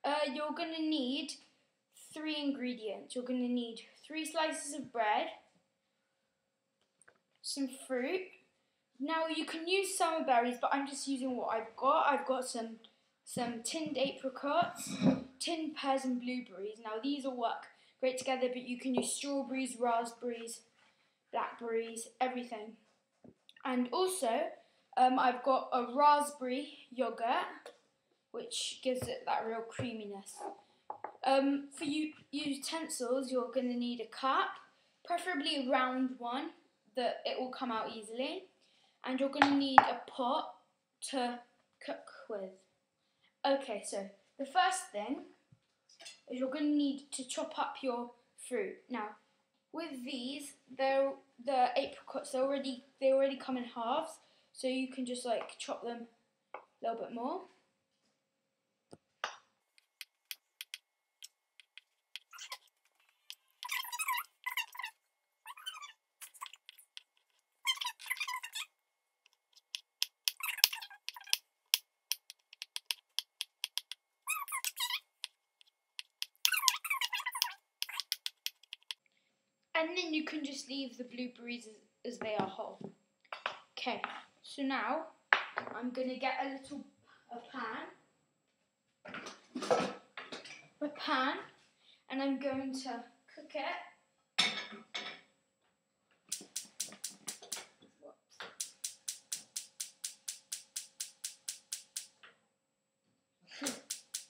You're going to need 3 ingredients. You're going to need 3 slices of bread, some fruit. Now you can use summer berries, but I'm just using what I've got. I've got some tinned apricots, tinned pears and blueberries. Now these all work great together, but you can use strawberries, raspberries, blackberries, everything. And also, I've got a raspberry yogurt, which gives it that real creaminess. For utensils, you're going to need a cup, preferably a round one, that it will come out easily. And you're going to need a pot to cook with. Okay, so the first thing is you're going to need to chop up your fruit. Now, with these, the apricots, they already come in halves, so you can just like chop them a little bit more. And then you can just leave the blueberries as they are whole. Okay, so now I'm going to get a pan, and I'm going to cook it.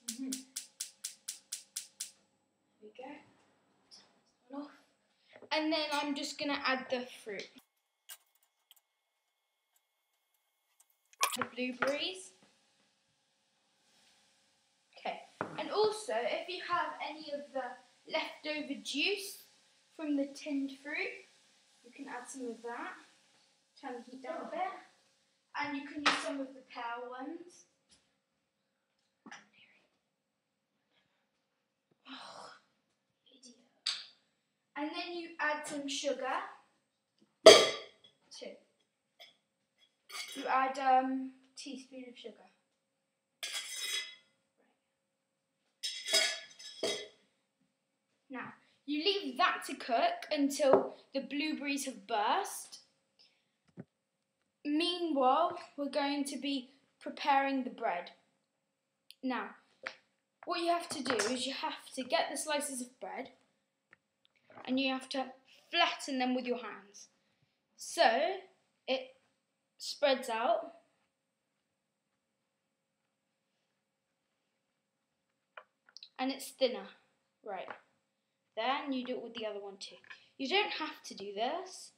There we go. Turn this one off. And then I'm just going to add the fruit. The blueberries. Okay, and also if you have any of the leftover juice from the tinned fruit, you can add some of that. Turn the heat down a bit. And you can use some of the pear ones. And then you add some sugar. You add a teaspoon of sugar. Now, you leave that to cook until the blueberries have burst. Meanwhile, we're going to be preparing the bread. Now, what you have to do is you have to get the slices of bread and you have to flatten them with your hands. So, it spreads out. And it's thinner. Right. Then you do it with the other one too. You don't have to do this,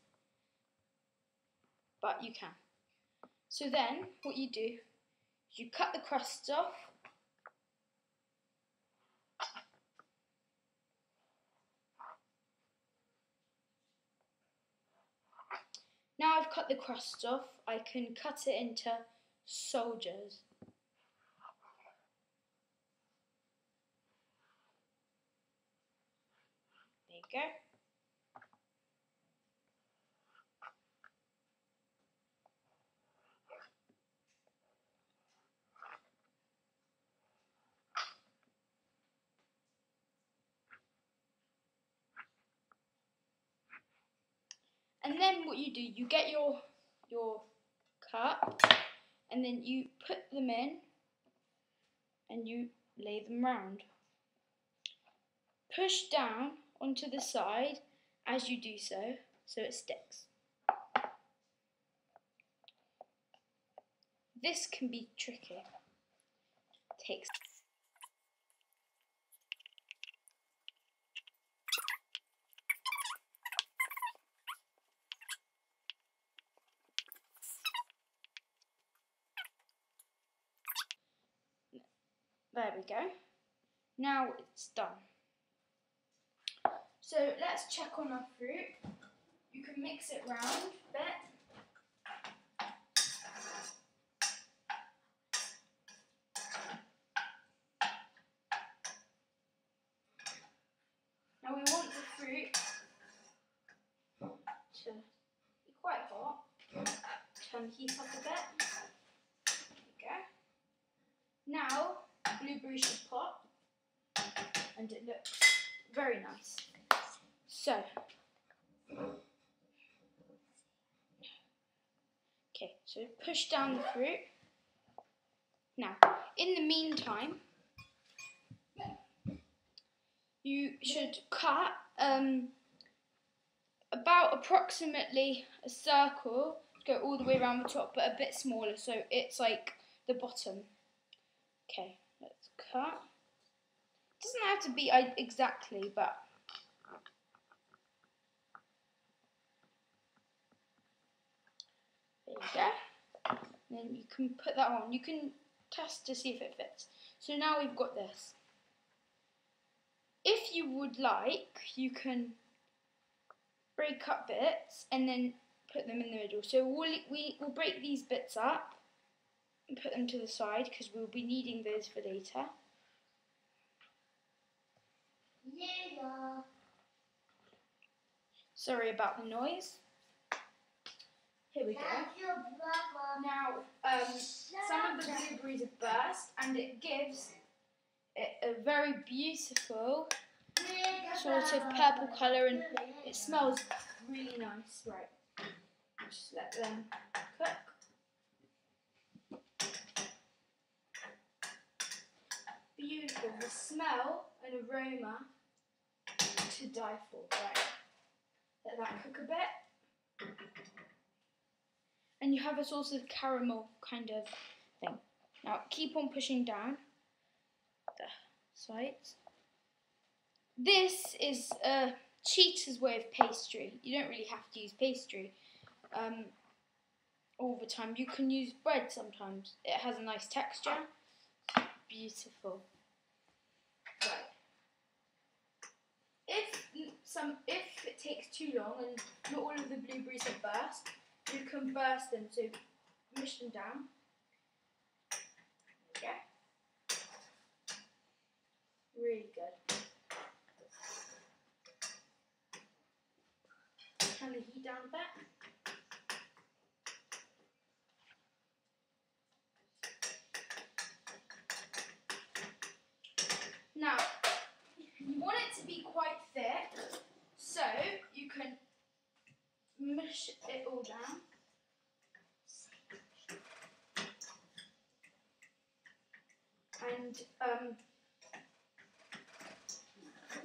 but you can. So then, what you do is you cut the crusts off. Now I've cut the crust off, I can cut it into soldiers. There you go. And then what you do, you get your cup and then you put them in and you lay them round. Push down onto the side as you do so it sticks. This can be tricky. Takes There we go. Now it's done. So let's check on our fruit. You can mix it round a bit. Now we want the fruit to be quite hot. Turn the heat up a bit. There we go. Now, blueberries should pop. and it looks very nice. So, okay, so push down the fruit. Now, in the meantime, you should cut about approximately a circle to go all the way around the top, but a bit smaller, so it's like the bottom. Okay, let's cut. It doesn't have to be exactly, but there you go. And then you can put that on. You can test to see if it fits. So now we've got this. If you would like, you can break up bits and then put them in the middle. So we'll break these bits up and put them to the side because we'll be needing those for later. Yeah. Sorry about the noise. Here we go. Now, some of the blueberries have burst and it gives it a very beautiful sort of purple colour and it smells really nice. Right, just let them cook. Beautiful, the smell and aroma to die for. Right, let that cook a bit. And you have a sort of caramel kind of thing. Now keep on pushing down the sides. This is a cheater's way of pastry. You don't really have to use pastry all the time. You can use bread sometimes. It has a nice texture. Beautiful. Right. If it takes too long and not all of the blueberries have burst, you can burst them. So mush them down. Okay. Really good. Turn the heat down a bit. Now, you want it to be quite thick, so you can mush it all down. And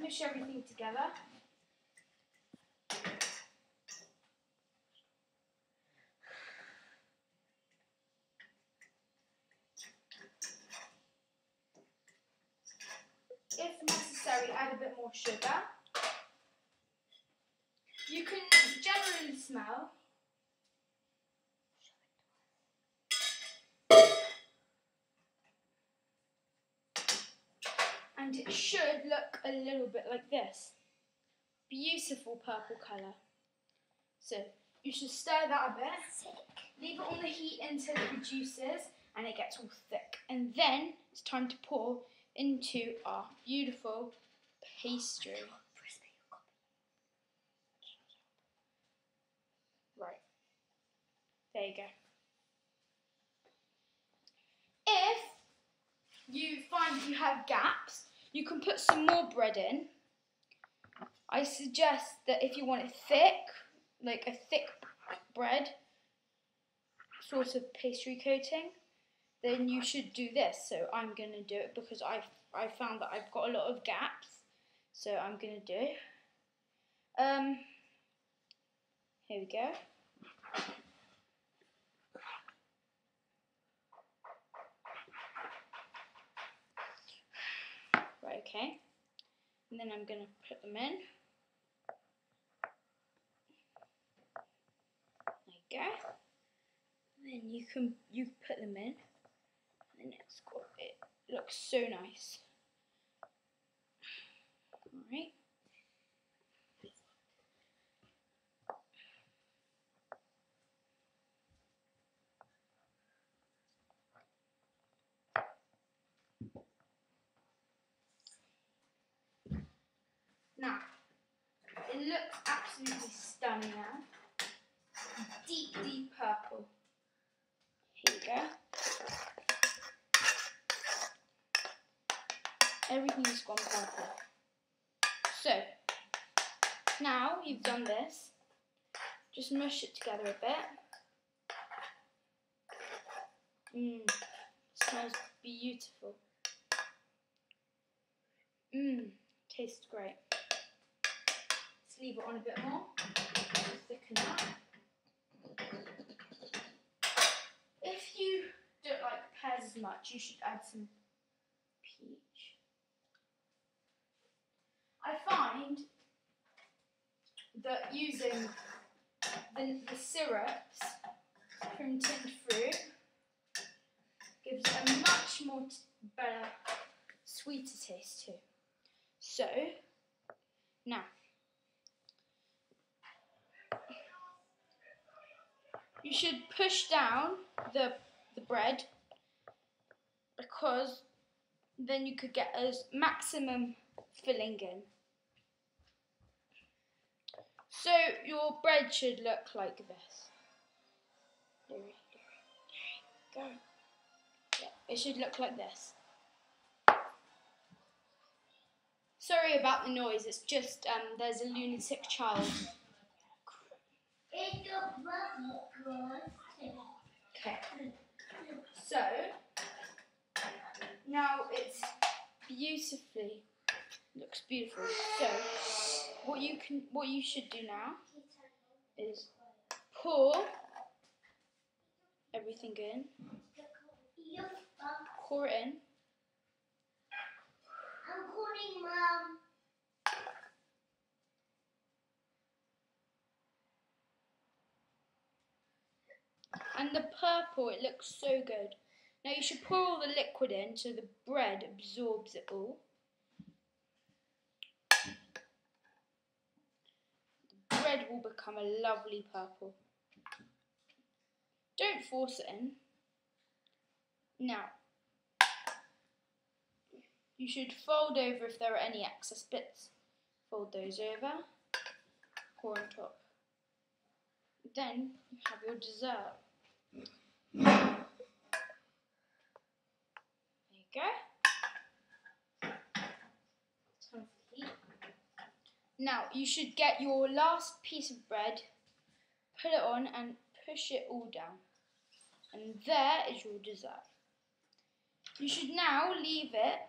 mush everything together. If necessary, add a bit more sugar. You can generally smell. And it should look a little bit like this. Beautiful purple colour. So you should stir that a bit. Leave it on the heat until it reduces and it gets all thick. And then it's time to pour into our beautiful pastry. Right. There you go. If you find you have gaps, you can put some more bread in. I suggest that if you want it thick, like a thick bread, sort of pastry coating, then you should do this. So I'm going to do it because I found that I've got a lot of gaps. So I'm going to do. Here we go. Right, okay. And then I'm going to put them in. There you go. And then you put them in. And it looks so nice. Alright. Now, it looks absolutely stunning now. Deep, deep purple. Here you go. Everything has gone purple. So, now you've done this, just mush it together a bit. Smells beautiful. Tastes great. Let's leave it on a bit more, thicken that. If you don't like pears as much, you should add some peach. I find that using the syrups from tinned fruit gives a much more better, sweeter taste too. So, now, you should push down the bread, because then you could get a maximum filling in. So your bread should look like this. There you go. Yeah, it should look like this. Sorry about the noise, it's just there's a lunatic child. Okay. So now it's looks beautiful. So what you should do now is pour everything in. Pour it in. I'm calling Mum. And the purple, it looks so good. Now you should pour all the liquid in so the bread absorbs it all. The bread will become a lovely purple. Don't force it in. Now, you should fold over if there are any excess bits. Fold those over, pour on top. Then you have your dessert. There you go. Time for heat. Now you should get your last piece of bread, put it on and push it all down. And there is your dessert. You should now leave it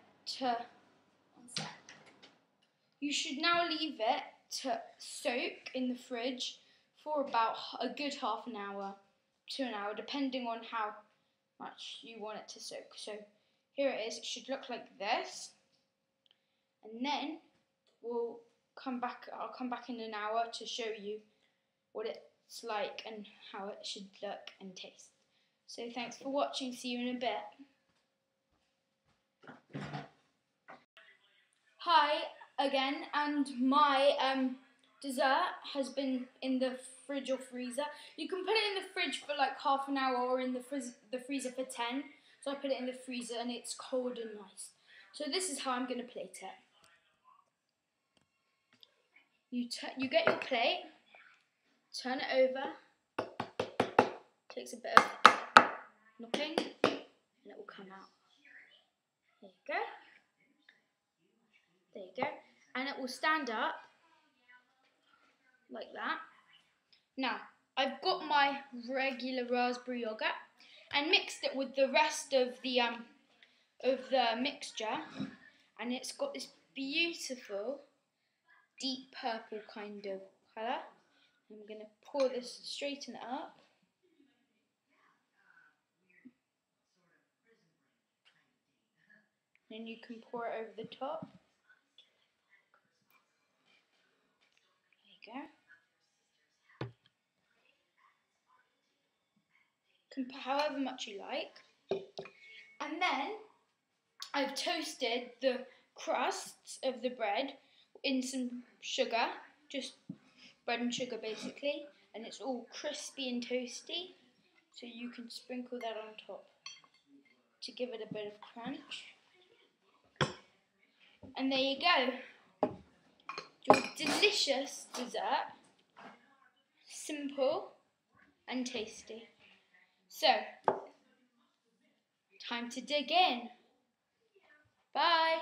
to soak in the fridge for about a good half an hour to an hour, depending on how much you want it to soak. So here it is. It should look like this, and then I'll come back in an hour to show you what it's like and how it should look and taste. So thanks for watching. See you in a bit. Hi again, and my dessert has been in the fridge or freezer. You can put it in the fridge for like half an hour or in the freezer for 10. So I put it in the freezer and it's cold and nice. So this is how I'm going to plate it. You get your plate, turn it over, takes a bit of knocking, and it will come out. There you go. There you go. And it will stand up like that. Now, I've got my regular raspberry yogurt and mixed it with the rest of the mixture, and it's got this beautiful deep purple kind of colour. I'm going to pour this, straighten it up. Then you can pour it over the top. There you go. Can put however much you like. And then I've toasted the crusts of the bread in some sugar, just bread and sugar basically, and it's all crispy and toasty, so you can sprinkle that on top to give it a bit of crunch. And there you go, your delicious dessert, simple and tasty. So, time to dig in. Bye.